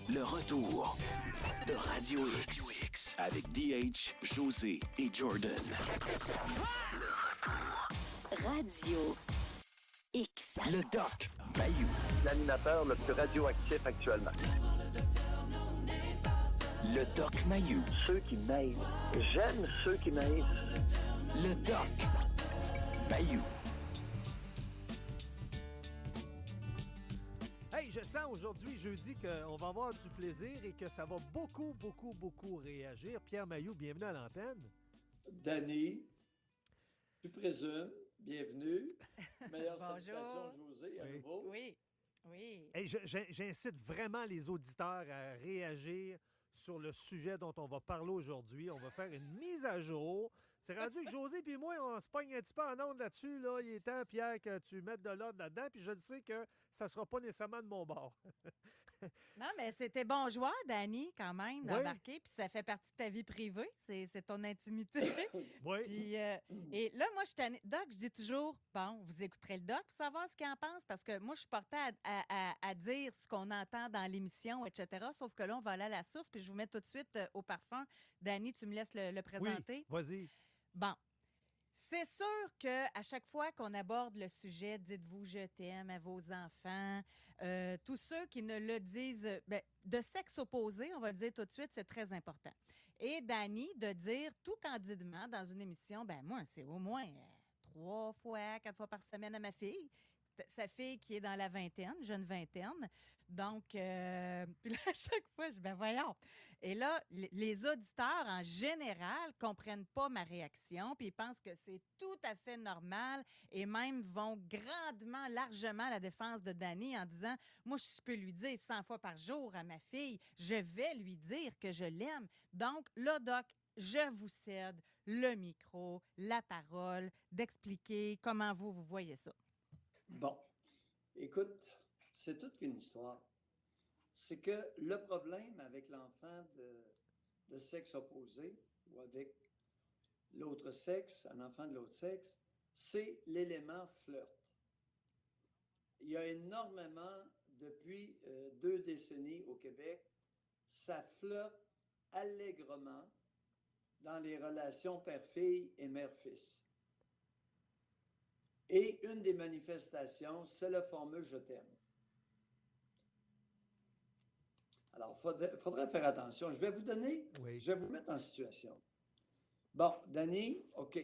Le retour de Radio X avec DH, José et Jordan. Radio X. Le Doc Mayou. L'animateur le plus radioactif actuellement. Le Doc Mayou. Ceux qui m'aident. J'aime ceux qui m'aident. Le Doc Mayou. Hey, je sens aujourd'hui, jeudi, qu'on va avoir du plaisir et que ça va beaucoup réagir. Pierre Mayou, bienvenue à l'antenne. Danny, tu présumes, bienvenue. Meilleure Bonjour. salutation, José, à nouveau. Oui. Hey, j'incite vraiment les auditeurs à réagir sur le sujet dont on va parler aujourd'hui. On va faire une mise à jour. C'est rendu que José et moi, on se pogne un petit peu en onde là-dessus. Là. Il est temps, Pierre, que tu mettes de l'ordre là-dedans. Puis je le sais que ça ne sera pas nécessairement de mon bord. Non, mais c'était bon joueur, Danny, quand même, Oui. d'embarquer. Puis ça fait partie de ta vie privée. C'est ton intimité. Oui. Puis, et là, moi, je suis Doc, je dis toujours, bon, vous écouterez le Doc pour savoir ce qu'il en pense. Parce que moi, je suis portée à dire ce qu'on entend dans l'émission, etc. Sauf que là, on va aller à la source. Puis je vous mets tout de suite au parfum. Danny, tu me laisses le présenter. Oui, vas-y. Bon. C'est sûr qu'à chaque fois qu'on aborde le sujet, dites-vous je t'aime à vos enfants, tous ceux qui ne le disent, de sexe opposé, on va le dire tout de suite, c'est très important. Et Danny, de dire tout candidement dans une émission, moi, c'est au moins 3 fois, 4 fois par semaine à ma fille. Sa fille qui est dans la vingtaine, jeune vingtaine. Donc, puis là, à chaque fois, je dis, voyons. Et là, les auditeurs, en général, comprennent pas ma réaction, puis ils pensent que c'est tout à fait normal et même vont grandement, largement à la défense de Danny en disant, moi, je peux lui dire 100 fois par jour à ma fille, je vais lui dire que je l'aime. Donc, là, Doc, je vous cède le micro, la parole, d'expliquer comment vous voyez ça. Bon, écoute, c'est toute qu'une histoire. C'est que le problème avec l'enfant de sexe opposé ou avec l'autre sexe, un enfant de l'autre sexe, c'est l'élément flirt. Il y a énormément, depuis 2 décennies au Québec, ça flirte allègrement dans les relations père-fille et mère-fils. Et une des manifestations, c'est le fameux « je t'aime ». Alors, il faudrait faire attention. Je vais vous mettre en situation. Bon, Danny, OK,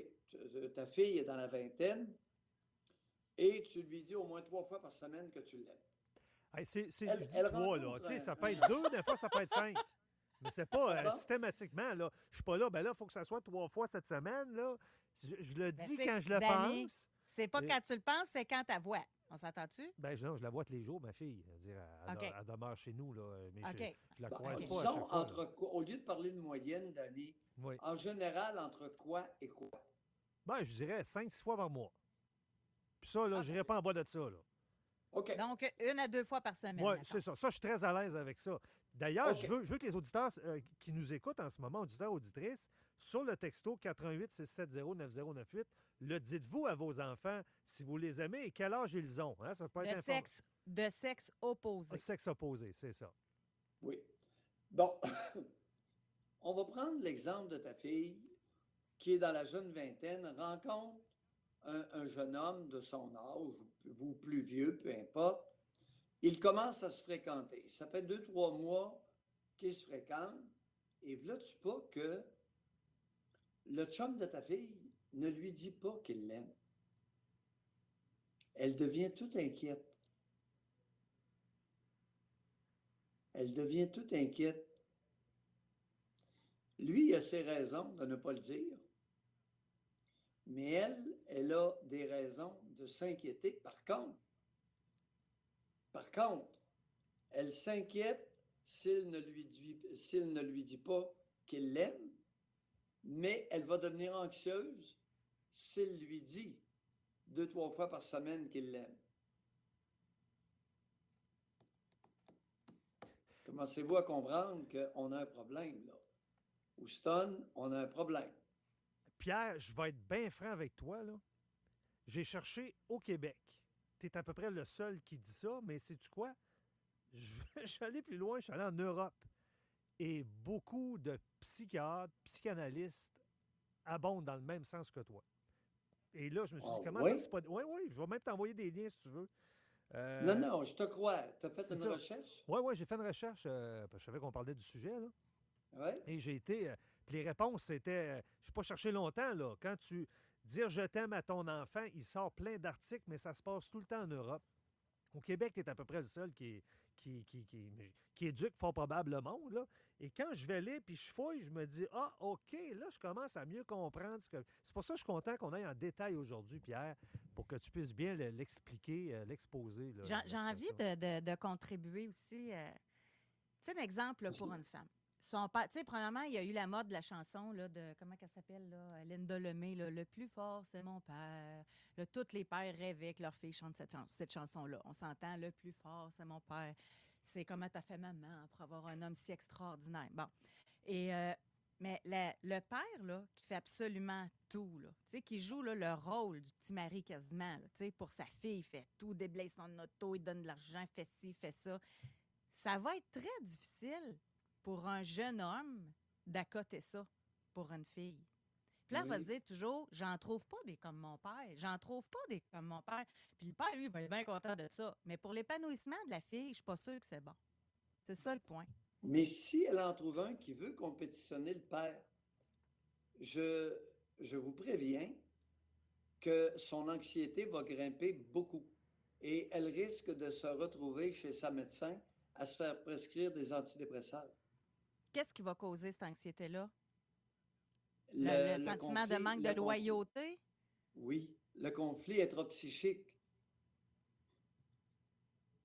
ta fille est dans la vingtaine et tu lui dis au moins 3 fois par semaine que tu l'aimes. Hey, je dis 3, là. Tu sais, ça peut être 2, des fois, ça peut être 5. Mais c'est pas systématiquement, là. Je suis pas là, là, il faut que ça soit 3 fois cette semaine, là. Je le dis quand je le Danny, pense. C'est pas quand tu le penses, c'est quand tu la vois. On s'entend-tu? Non, je la vois tous les jours, ma fille. Elle demeure chez nous, là. Mais je la croise pas. Disons, au lieu de parler de moyenne, Danny, en général, entre quoi et quoi? Je dirais 5-6 fois par mois. Puis ça, là, je n'irai pas en bas de ça, là. OK. Donc, 1 à 2 fois par semaine. Oui, c'est ça. Ça, je suis très à l'aise avec ça. D'ailleurs, je veux que les auditeurs qui nous écoutent en ce moment, auditeurs, auditrices, sur le texto 418-670-9098, le dites-vous à vos enfants si vous les aimez et quel âge ils ont. Hein? Ça peut être de sexe opposé. Sexe opposé, c'est ça. Oui. Bon, on va prendre l'exemple de ta fille qui est dans la jeune vingtaine, rencontre un jeune homme de son âge ou plus vieux, peu importe. Ils commencent à se fréquenter. Ça fait 2-3 mois qu'ils se fréquentent. Et vois-tu pas que le chum de ta fille ne lui dit pas qu'il l'aime. Elle devient toute inquiète. Elle devient toute inquiète. Lui, il a ses raisons de ne pas le dire. Mais elle a des raisons de s'inquiéter. Par contre, elle s'inquiète s'il ne lui dit pas qu'il l'aime, mais elle va devenir anxieuse s'il lui dit 2-3 fois par semaine qu'il l'aime. Commencez-vous à comprendre qu'on a un problème, là. Houston, on a un problème. Pierre, je vais être bien franc avec toi, là. J'ai cherché au Québec. Tu es à peu près le seul qui dit ça, mais sais-tu quoi? Je je suis allé plus loin, je suis allé en Europe. Et beaucoup de psychiatres, psychanalystes abondent dans le même sens que toi. Et là, je me suis dit, comment ça, oui? c'est pas... Oui, oui, je vais même t'envoyer des liens si tu veux. Non, je te crois. Tu as fait c'est une ça. recherche? Oui, oui, j'ai fait une recherche, parce que je savais qu'on parlait du sujet, là. Oui. Et j'ai été... puis les réponses, c'était... je n'ai pas cherché longtemps, là. Quand tu... Dire je t'aime à ton enfant, il sort plein d'articles, mais ça se passe tout le temps en Europe. Au Québec, tu es à peu près le seul qui éduque fort probablement, là. Et quand je vais lire puis je fouille, je me dis, ah, OK, là, je commence à mieux comprendre ce que... C'est pour ça que je suis content qu'on aille en détail aujourd'hui, Pierre, pour que tu puisses bien l'expliquer, l'exposer. Là, J'ai envie de contribuer aussi. Tu sais, un exemple là, pour une femme. Son père, tu sais, premièrement, il y a eu la mode de la chanson là, de, comment elle s'appelle, là, Linda Lemay, là, Le plus fort, c'est mon père. Là, tous les pères rêvaient que leur fille chante cette chanson-là. On s'entend, Le plus fort, c'est mon père. C'est comment t'as fait maman pour avoir un homme si extraordinaire. Bon. Et, mais le père, là, qui fait absolument tout, là, tu sais, qui joue là, le rôle du petit mari quasiment, là, tu sais, pour sa fille, il fait tout, déblaye son auto, il donne de l'argent, fait ci, fait ça. Ça va être très difficile pour un jeune homme d'accoter ça pour une fille. Puis là, elle va se dire toujours, j'en trouve pas des comme mon père, j'en trouve pas des comme mon père. Puis le père, lui, il va être bien content de ça. Mais pour l'épanouissement de la fille, je suis pas sûre que c'est bon. C'est ça le point. Mais si elle en trouve un qui veut compétitionner le père, je vous préviens que son anxiété va grimper beaucoup. Et elle risque de se retrouver chez sa médecin à se faire prescrire des antidépresseurs. Qu'est-ce qui va causer cette anxiété-là? Le sentiment de conflit, manque de loyauté? Oui, le conflit intrapsychique.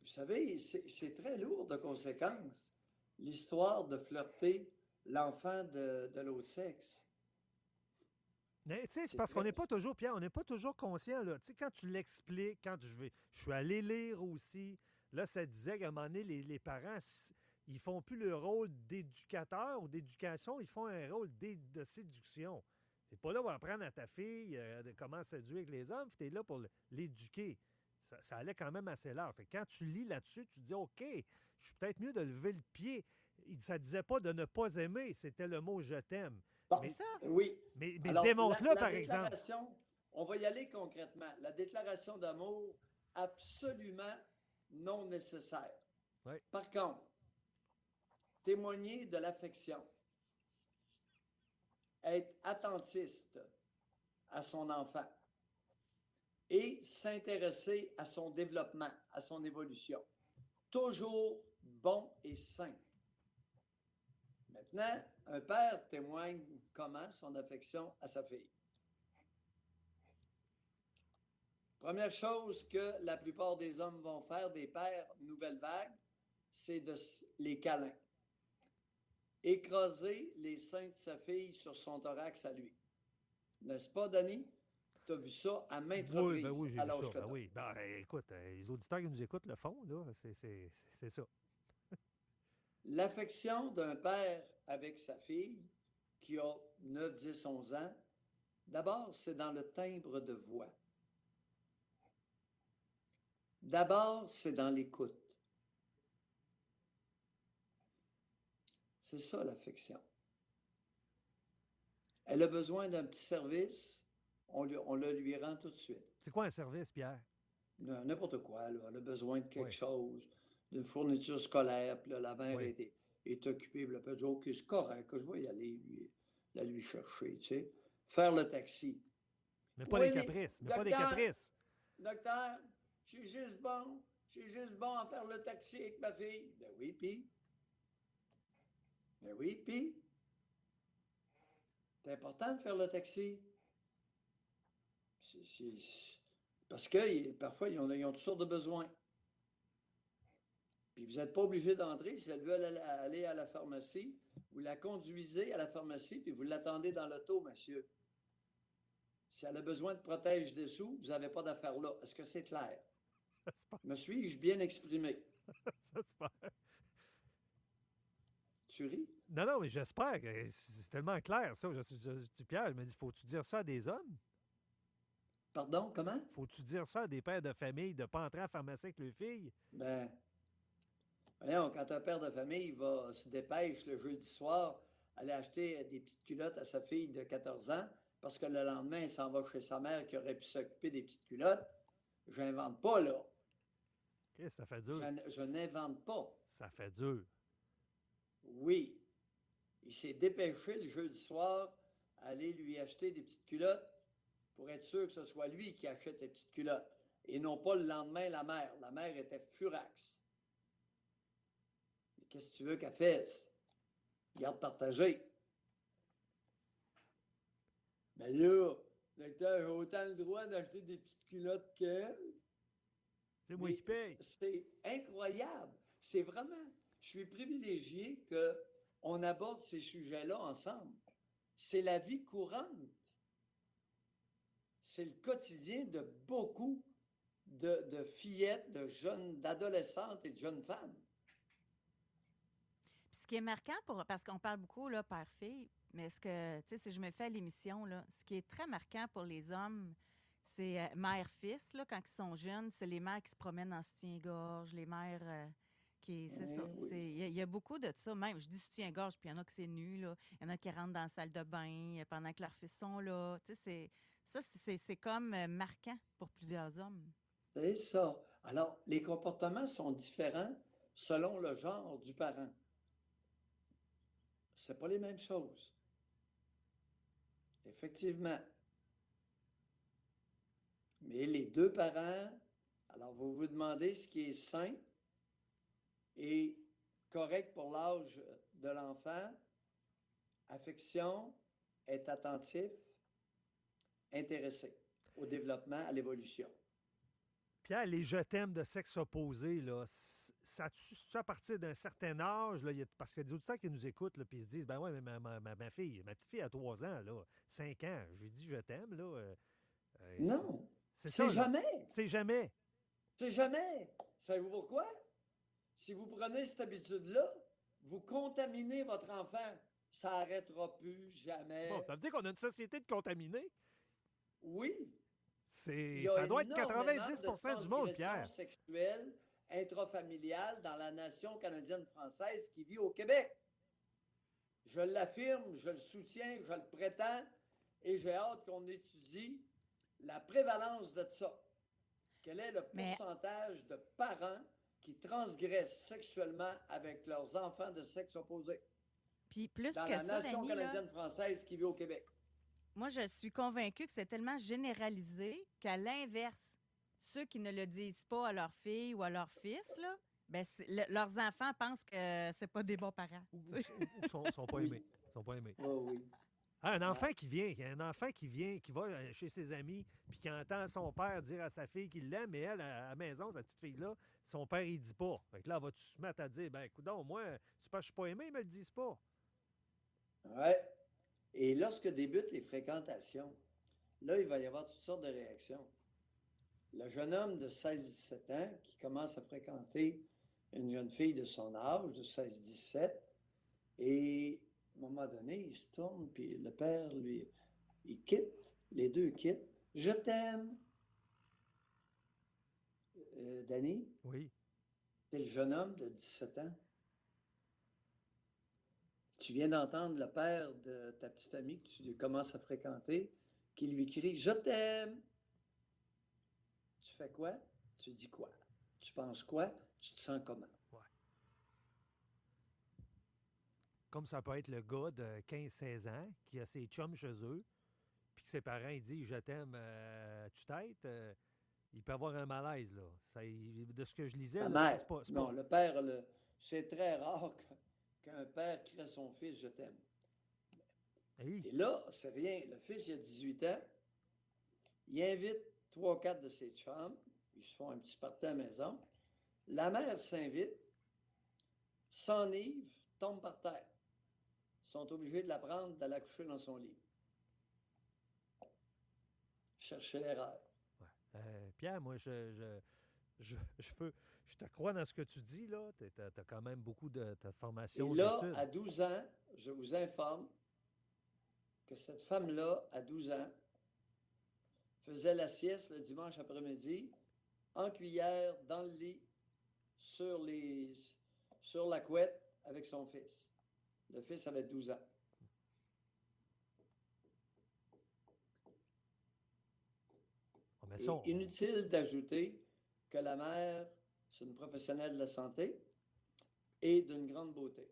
Vous savez, c'est très lourd de conséquences. L'histoire de flirter l'enfant de l'autre sexe. Mais tu sais, c'est C'est parce qu'on très- n'est pas toujours, Pierre, on n'est pas toujours conscient, là. Tu sais, quand tu l'expliques, je suis allé lire aussi, là, ça disait qu'à un moment donné, les parents, ils font plus le rôle d'éducateur ou d'éducation, ils font un rôle de séduction. C'est pas là pour apprendre à ta fille de comment séduire avec les hommes, tu es là pour l'éduquer. Ça allait quand même assez large. Fait que quand tu lis là-dessus, tu dis, OK, je suis peut-être mieux de lever le pied. Ça disait pas de ne pas aimer, c'était le mot « je t'aime ». Bon, Mais- Ça? oui. Mais Alors, démontre-le, la par exemple. déclaration, on va y aller concrètement. La déclaration d'amour, absolument non nécessaire. Oui. Par contre, témoigner de l'affection, être attentiste à son enfant et s'intéresser à son développement, à son évolution. Toujours bon et sain. Maintenant, un père témoigne comment son affection à sa fille. Première chose que la plupart des hommes vont faire, des pères nouvelle vague, c'est les câlins. Écraser les seins de sa fille sur son thorax à lui. N'est-ce pas, Danny? Tu as vu ça à maintes Oui, reprises oui, j'ai à vu l'âge ça. que Ben t'as. oui. Ben, écoute, les auditeurs qui nous écoutent le font, là. C'est ça. L'affection d'un père avec sa fille qui a 9, 10, 11 ans, d'abord, c'est dans le timbre de voix. D'abord, c'est dans l'écoute. C'est ça, l'affection. Elle a besoin d'un petit service, on le lui rend tout de suite. C'est quoi un service, Pierre? N'importe quoi, là. Elle a besoin de quelque Oui. chose, d'une fourniture scolaire, puis là, la mère Oui. est occupée, puis là, elle peut dire, OK, c'est correct, je vais y aller la lui chercher, tu sais. Faire le taxi. Mais pas Oui, des mais, caprices. Mais pas des docteur, caprices. Docteur, je suis juste bon à faire le taxi avec ma fille. Ben oui, puis? Ben oui, puis? C'est important de faire le taxi. Parce que parfois, ils ont toutes sortes de besoins. Puis vous n'êtes pas obligé d'entrer. Si elle veut aller à la pharmacie, vous la conduisez à la pharmacie, puis vous l'attendez dans l'auto, monsieur. Si elle a besoin de protège-dessous, vous n'avez pas d'affaire là. Est-ce que c'est clair? J'espère. Me suis-je bien exprimé? J'espère. Tu ris? Non, non, mais j'espère que c'est tellement clair, ça. Pierre, je me dis, faut-tu dire ça à des hommes? Pardon, comment? Faut-tu dire ça à des pères de famille de ne pas entrer à la pharmacie avec leurs filles? Ben, Voyons, quand un père de famille va se dépêche le jeudi soir, aller acheter des petites culottes à sa fille de 14 ans, parce que le lendemain, il s'en va chez sa mère qui aurait pu s'occuper des petites culottes, j'invente pas, là. Chris, ça fait dur. Je n'invente pas. Ça fait dur. Oui, il s'est dépêché le jeudi soir à aller lui acheter des petites culottes pour être sûr que ce soit lui qui achète les petites culottes et non pas le lendemain la mère. La mère était furax. Mais qu'est-ce que tu veux qu'elle fasse? Garde partagée. Mais là, docteur, j'ai autant le droit d'acheter des petites culottes qu'elle. C'est moi Mais qui paye. c'est incroyable. C'est vraiment, je suis privilégié qu'on aborde ces sujets-là ensemble. C'est la vie courante. C'est le quotidien de beaucoup de fillettes, de jeunes, d'adolescentes et de jeunes femmes. Puis ce qui est marquant, parce qu'on parle beaucoup, là, père-fille, mais ce que, tu sais, si je me fais à l'émission, là, ce qui est très marquant pour les hommes, c'est mère-fils, là, quand ils sont jeunes, c'est les mères qui se promènent en soutien-gorge, les mères c'est ça. Oui. Il y a beaucoup de ça, même. Je dis soutien-gorge, puis il y en a qui c'est nu, là. Il y en a qui rentrent dans la salle de bain pendant que leurs fils sont là. Tu sais, c'est comme marquant pour plusieurs hommes. C'est ça. Alors, les comportements sont différents selon le genre du parent. C'est pas les mêmes choses. Effectivement. Mais les deux parents, alors vous vous demandez ce qui est sain et correct pour l'âge de l'enfant, affection, être attentif, intéressé au développement, à l'évolution. Pierre, les je t'aime de sexe opposé, là, ça tue à partir d'un certain âge? Là, parce qu'il y a des auditeurs qui nous écoutent et ils se disent, ben ouais, mais ma petite fille a 3 ans, là, 5 ans, je lui dis je t'aime, là. Non, c'est c'est ça, là. jamais. C'est jamais. C'est jamais. Savez-vous pourquoi? Si vous prenez cette habitude-là, vous contaminez votre enfant. Ça n'arrêtera plus jamais. Bon, ça veut dire qu'on a une société de contaminés? Oui. Ça doit être 90 du monde, Pierre. Sexuelle intrafamiliale dans la nation canadienne-française qui vit au Québec. Je l'affirme, je le soutiens, je le prétends et j'ai hâte qu'on étudie la prévalence de ça. Quel est le pourcentage de parents qui transgressent sexuellement avec leurs enfants de sexe opposé? Puis plus dans que la ça, nation Dany, canadienne-française qui vit au Québec. Moi, je suis convaincue que c'est tellement généralisé qu'à l'inverse, ceux qui ne le disent pas à leur fille ou à leur fils, là, ben leurs enfants pensent que c'est pas des bons parents. Ou sont pas aimés. Sont pas aimés. Oh, oui. Un enfant qui vient, qui va chez ses amis, puis qui entend son père dire à sa fille qu'il l'aime, et elle, à la maison, cette petite fille-là, son père, il dit pas. Fait que là, vas-tu se mettre à dire, ben, coudonc, moi, tu penses que je suis pas aimé, ils me le disent pas. Ouais. Et lorsque débutent les fréquentations, là, il va y avoir toutes sortes de réactions. Le jeune homme de 16-17 ans qui commence à fréquenter une jeune fille de son âge, de 16-17, et à un moment donné, il se tourne, puis le père, lui, il quitte, les deux quittent. Je t'aime. Dany? Oui. C'est le jeune homme de 17 ans. Tu viens d'entendre le père de ta petite amie que tu commences à fréquenter qui lui crie « Je t'aime ». Tu fais quoi? Tu dis quoi? Tu penses quoi? Tu te sens comment? Ouais. Comme ça peut être le gars de 15-16 ans qui a ses chums chez eux, puis que ses parents ils disent « Je t'aime, tu t'aides », il peut avoir un malaise, là. De ce que je lisais, Ta là, mère. c'est pas... Non, le père, c'est très rare qu'un père crie à son fils « Je t'aime ». Hey. Et là, c'est rien. Le fils, il a 18 ans. Il invite 3-4 de ses chums. Ils se font un petit party à la maison. La mère s'invite, s'enivre, tombe par terre. Ils sont obligés de la prendre, de la coucher dans son lit. Chercher l'erreur. Ouais. Pierre, moi, je te crois dans ce que tu dis, là. Tu as quand même beaucoup de formation. Et là, d'études. à 12 ans, je vous informe que cette femme-là, à 12 ans, faisait la sieste le dimanche après-midi, en cuillère, dans le lit, sur les sur la couette avec son fils. Le fils avait 12 ans. Mais Et ça, on- inutile d'ajouter que la mère, c'est une professionnelle de la santé et d'une grande beauté.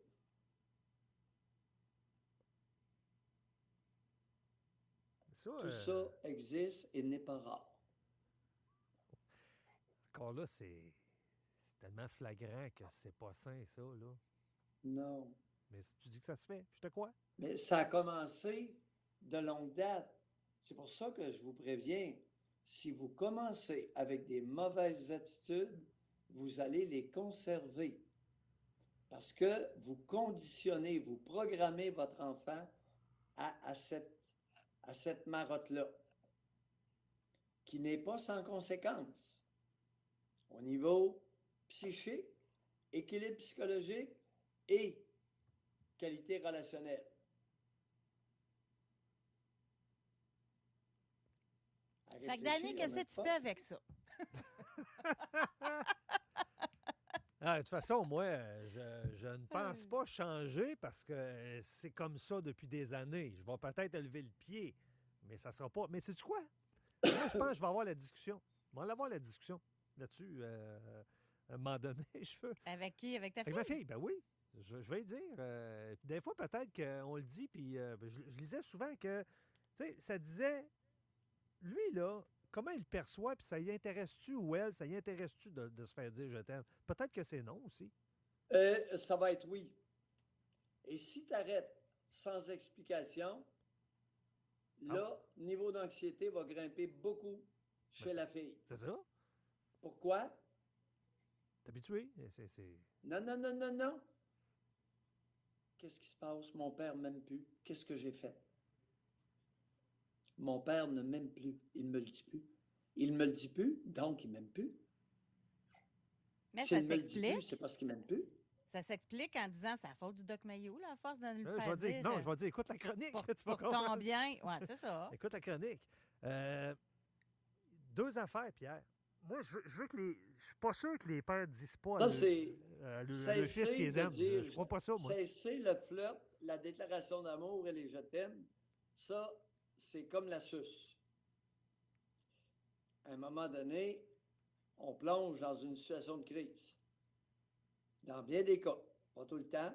ça, Tout ça existe et n'est pas rare. encore là, c'est tellement flagrant que c'est pas sain, ça, là. Non. Mais tu dis que ça se fait, je te crois. Mais ça a commencé de longue date. C'est pour ça que je vous préviens, si vous commencez avec des mauvaises attitudes, vous allez les conserver. Parce que vous conditionnez, vous programmez votre enfant à cette marotte-là, qui n'est pas sans conséquence. Au niveau psychique, équilibre psychologique et qualité relationnelle. À Fait que Danny, réfléchir, qu'est-ce que n'est-ce tu pas? fais avec ça? Ah, de toute façon, moi, je ne pense pas changer parce que c'est comme ça depuis des années. Je vais peut-être lever le pied, mais ça sera pas. Mais sais-tu quoi? Moi, je pense que je vais avoir la discussion. On va avoir la discussion là-dessus à un moment donné. Je veux. Avec qui? Avec ta Avec fille? ma fille, ben oui. Je vais lui dire. Puis des fois, peut-être qu'on le dit, puis je lisais souvent que, tu sais, ça disait, lui, là, comment il le perçoit, puis ça y intéresse-tu ou elle, ça y intéresse-tu de se faire dire je t'aime? Peut-être que c'est non aussi. Ça va être oui. Et si tu arrêtes sans explication, là, niveau d'anxiété va grimper beaucoup chez Ben, la fille. C'est ça? Pourquoi? T'es habitué? Non, non, non, non, non. Qu'est-ce qui se passe? Mon père ne m'aime plus. Qu'est-ce que j'ai fait? Mon père ne m'aime plus. Il ne me le dit plus. Il ne me le dit plus, donc il ne m'aime plus. Mais S'il ça ne me le dit plus, s'explique. c'est parce qu'il ne m'aime plus. Ça s'explique en disant c'est la faute du Doc Mayou, là, à force de nous le Je faire vais dire, non, je vais dire, écoute la chronique. pour, tu vas pour ton comprendre. bien. Oui, c'est ça. Écoute la chronique. Deux affaires, Pierre. Moi, je veux que les. Je suis pas sûr que les pères disent pas Ça, à c'est le fils cesser qu'ils de aiment. dire, Je crois pas ça, moi. cesser le flirt, la déclaration d'amour et les je t'aime, ça, c'est comme la suce. À un moment donné, on plonge dans une situation de crise. Dans bien des cas, pas tout le temps,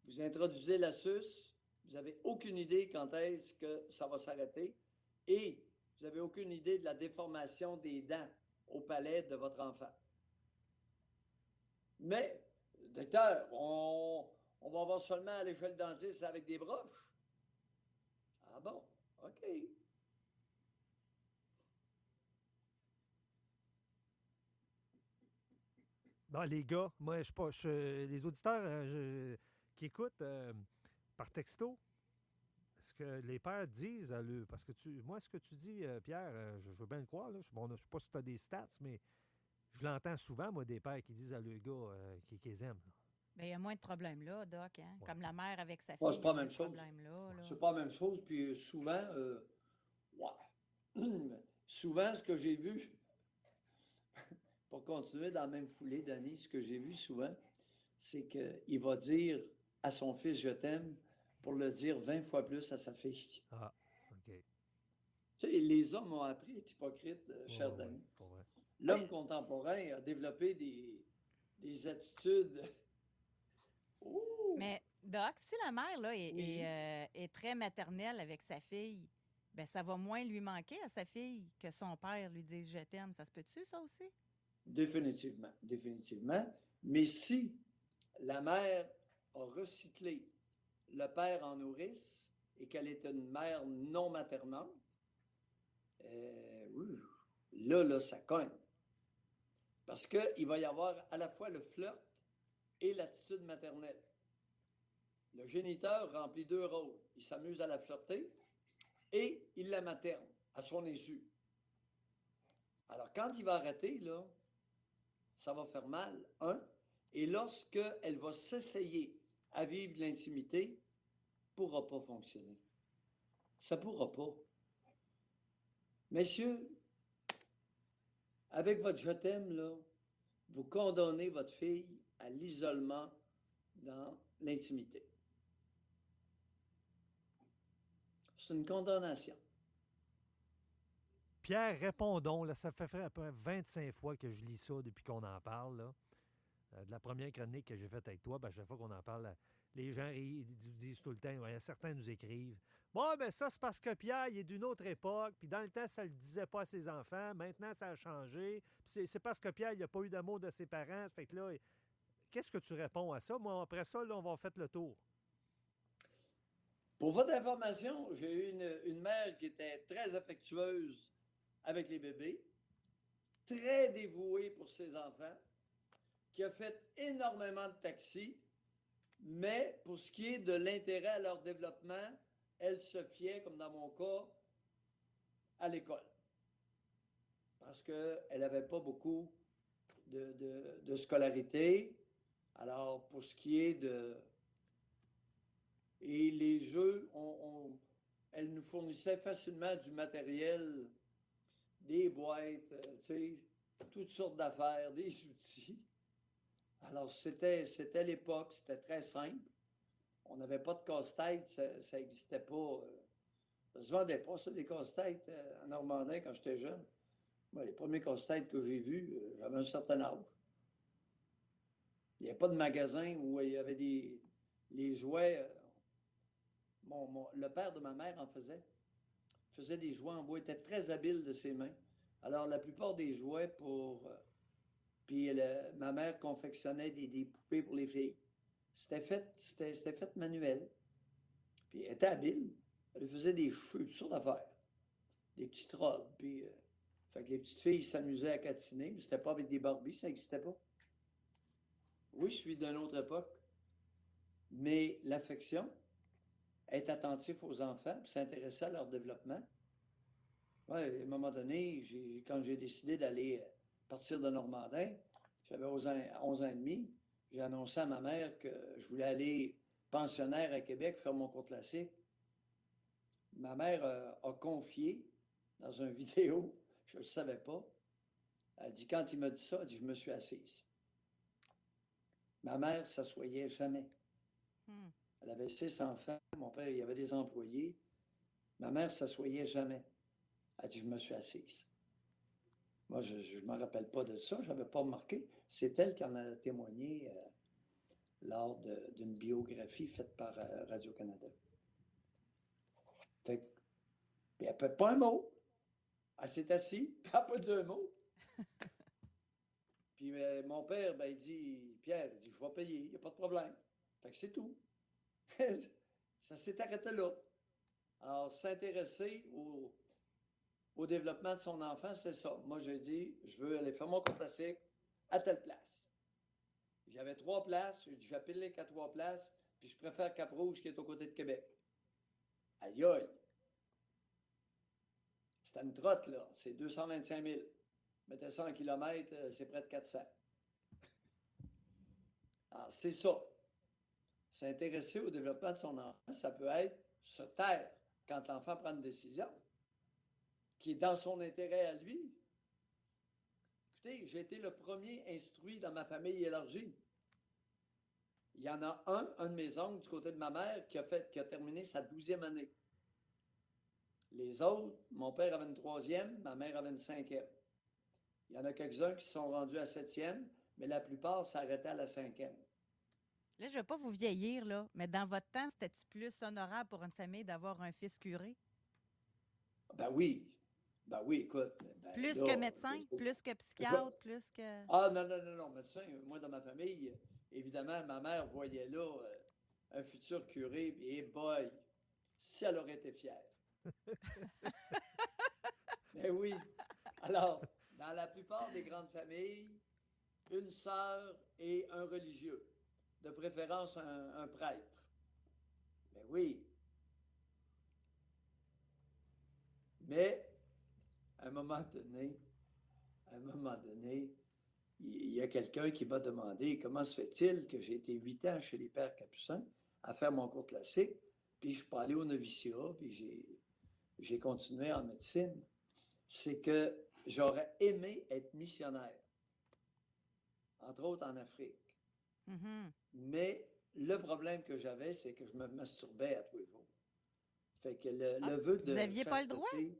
vous introduisez la suce, vous n'avez aucune idée quand est-ce que ça va s'arrêter et vous n'avez aucune idée de la déformation des dents au palais de votre enfant. Mais, docteur, on va voir seulement aller chez le dentiste avec des broches. Ah bon? OK. Bon, les gars, moi, je suis pas. Les auditeurs qui écoutent par texto, est-ce que les pères disent à le. Parce que moi, ce que tu dis, Pierre, je veux bien le croire, là. Je ne sais pas si tu as des stats, mais je l'entends souvent, moi, des pères qui disent à le gars qu'ils aiment. Là. Bien, il y a moins de problèmes là, Doc. Hein? Ouais. Comme la mère avec sa fille. Ouais, c'est pas la il y a même moins de chose. problèmes là. C'est pas la même chose, puis souvent, ouais. Souvent, ce que j'ai vu, pour continuer dans la même foulée, Danny, ce que j'ai vu souvent, c'est qu'il va dire à son fils « je t'aime » pour le dire 20 fois plus à sa fille. Ah, OK. Tu sais, les hommes ont appris à être hypocrites, cher Ouais, Danny. ouais, pour vrai. L'homme contemporain a développé des attitudes. Oh! Mais, Doc, si la mère là, Oui. est très maternelle avec sa fille, ben ça va moins lui manquer à sa fille que son père lui dise je t'aime. Ça se peut-tu, ça aussi? Définitivement, définitivement. Mais si la mère a recyclé le père en nourrice et qu'elle est une mère non maternante, oui, là, ça cogne. Parce qu'il va y avoir à la fois le flirt et l'attitude maternelle. Le géniteur remplit deux rôles. Il s'amuse à la flirter et il la materne à son insu. Alors, quand il va arrêter, là, ça va faire mal, et lorsqu'elle va s'essayer à vivre l'intimité, ne pourra pas fonctionner. Ça ne pourra pas. Messieurs, avec votre « je t'aime », là, vous condamnez votre fille à l'isolement dans l'intimité. C'est une condamnation. Pierre, répondons. Là, ça fait à peu près 25 fois que je lis ça depuis qu'on en parle. Là. De la première chronique que j'ai faite avec toi, à chaque fois qu'on en parle, les gens disent tout le temps, ouais, certains nous écrivent. Bon, ben ça, c'est parce que Pierre, il est d'une autre époque, puis dans le temps, ça ne le disait pas à ses enfants. Maintenant, ça a changé. Puis c'est parce que Pierre, il n'a pas eu d'amour de ses parents. Fait que là, qu'est-ce que tu réponds à ça? Moi, après ça, là, on va faire le tour. Pour votre information, j'ai eu une mère qui était très affectueuse avec les bébés, très dévouée pour ses enfants, qui a fait énormément de taxis, mais pour ce qui est de l'intérêt à leur développement, elle se fiait, comme dans mon cas, à l'école. Parce qu'elle n'avait pas beaucoup de scolarité. Alors, pour ce qui est de... Et les jeux, elle nous fournissait facilement du matériel, des boîtes, toutes sortes d'affaires, des outils. Alors, c'était l'époque, c'était très simple. On n'avait pas de casse-tête, ça n'existait pas. Ça ne se vendait pas, ça, des casse-têtes en Normandie quand j'étais jeune. Moi, les premiers casse-têtes que j'ai vus, j'avais un certain âge. Il n'y avait pas de magasin où il y avait les jouets. Le père de ma mère en faisait. Il faisait des jouets en bois, il était très habile de ses mains. Alors, la plupart des jouets puis ma mère confectionnait des poupées pour les filles. C'était fait manuel. Puis elle était habile. Elle faisait des cheveux, toutes sortes d'affaires. Des petites robes. Puis, fait que les petites filles s'amusaient à catiner, mais c'était pas avec des Barbies, ça n'existait pas. Oui, je suis d'une autre époque. Mais l'affection, être attentif aux enfants, puis s'intéresser à leur développement. Ouais, à un moment donné, quand j'ai décidé d'aller partir de Normandin, j'avais 11 ans et demi, j'ai annoncé à ma mère que je voulais aller pensionnaire à Québec faire mon cours classique. Ma mère a confié dans une vidéo, je ne le savais pas. Elle dit, quand il m'a dit ça, elle dit, je me suis assise. Ma mère ne s'assoyait jamais. Elle avait 6 enfants. Mon père, il y avait des employés. Ma mère ne s'assoyait jamais. Elle dit, je me suis assise. Moi, je ne me rappelle pas de ça. Je n'avais pas remarqué. C'est elle qui en a témoigné lors d'une biographie faite par Radio-Canada. Fait que, puis elle ne fait pas un mot. Elle s'est assise, puis elle n'a pas dit un mot. Puis mon père, il dit, Pierre, il dit, je vais payer, il n'y a pas de problème. Fait que c'est tout. Ça s'est arrêté là. Alors, s'intéresser au développement de son enfant, c'est ça. Moi, j'ai dit, je veux aller faire mon cours classique à telle place. J'avais 3 places, j'ai dit, j'appelle qu'à 3 places, puis je préfère Cap-Rouge qui est aux côtés de Québec. Aïe aïe! C'était une trotte, là. C'est 225 000. Mettez ça en kilomètres, c'est près de 400. Alors, c'est ça. S'intéresser au développement de son enfant, ça peut être se taire quand l'enfant prend une décision qui est dans son intérêt à lui. Écoutez, j'ai été le premier instruit dans ma famille élargie. Il y en a un de mes oncles du côté de ma mère qui a terminé sa 12e année. Les autres, mon père avait une 3e, ma mère avait une 5e. Il y en a quelques-uns qui sont rendus à 7e, mais la plupart s'arrêtaient à la 5e. Là, je ne veux pas vous vieillir, là, mais dans votre temps, c'était-tu plus honorable pour une famille d'avoir un fils curé? Ben oui. Ben oui, écoute. Plus que médecin, plus que psychiatre, plus que... Ah non, médecin. Moi, dans ma famille, évidemment, ma mère voyait là un futur curé, et boy, si elle aurait été fière. Mais oui. Alors, dans la plupart des grandes familles, une sœur et un religieux. De préférence un prêtre. Mais oui. Mais, à un moment donné, il y a quelqu'un qui m'a demandé comment se fait-il que j'ai été 8 ans chez les Pères Capucins à faire mon cours classique, puis je suis pas allé au noviciat, puis j'ai continué en médecine. C'est que j'aurais aimé être missionnaire, entre autres en Afrique. Mhm. Mais le problème que j'avais, c'est que je me masturbais à tous les jours. Fait que le Ah, vœu de vous aviez pas le droit? chasteté-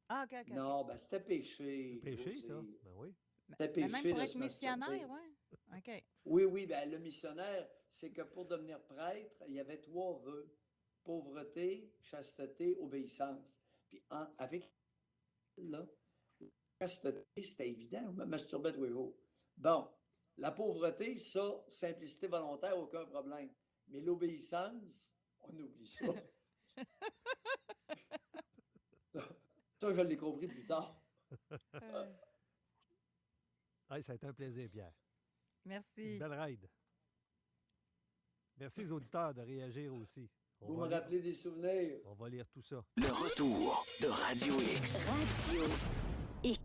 Ah, OK, OK, OK. Non, ben c'était péché. Péché, ça. José. Ben oui. C'était Mais même péché pour de être se masturber. missionnaire, oui. OK. Oui, ben le missionnaire, c'est que pour devenir prêtre, il y avait 3 vœux. Pauvreté, chasteté, obéissance. Puis avec là, la chasteté, c'était évident, je me masturbais tous les jours. Bon, la pauvreté, ça, simplicité volontaire, aucun problème. Mais l'obéissance, on oublie ça. Ça, je l'ai compris plus tard. Hey, ça a été un plaisir, Pierre. Merci. Belle ride. Merci aux auditeurs de réagir aussi. Vous me rappelez des souvenirs. On va lire tout ça. Le retour de Radio X. Radio X.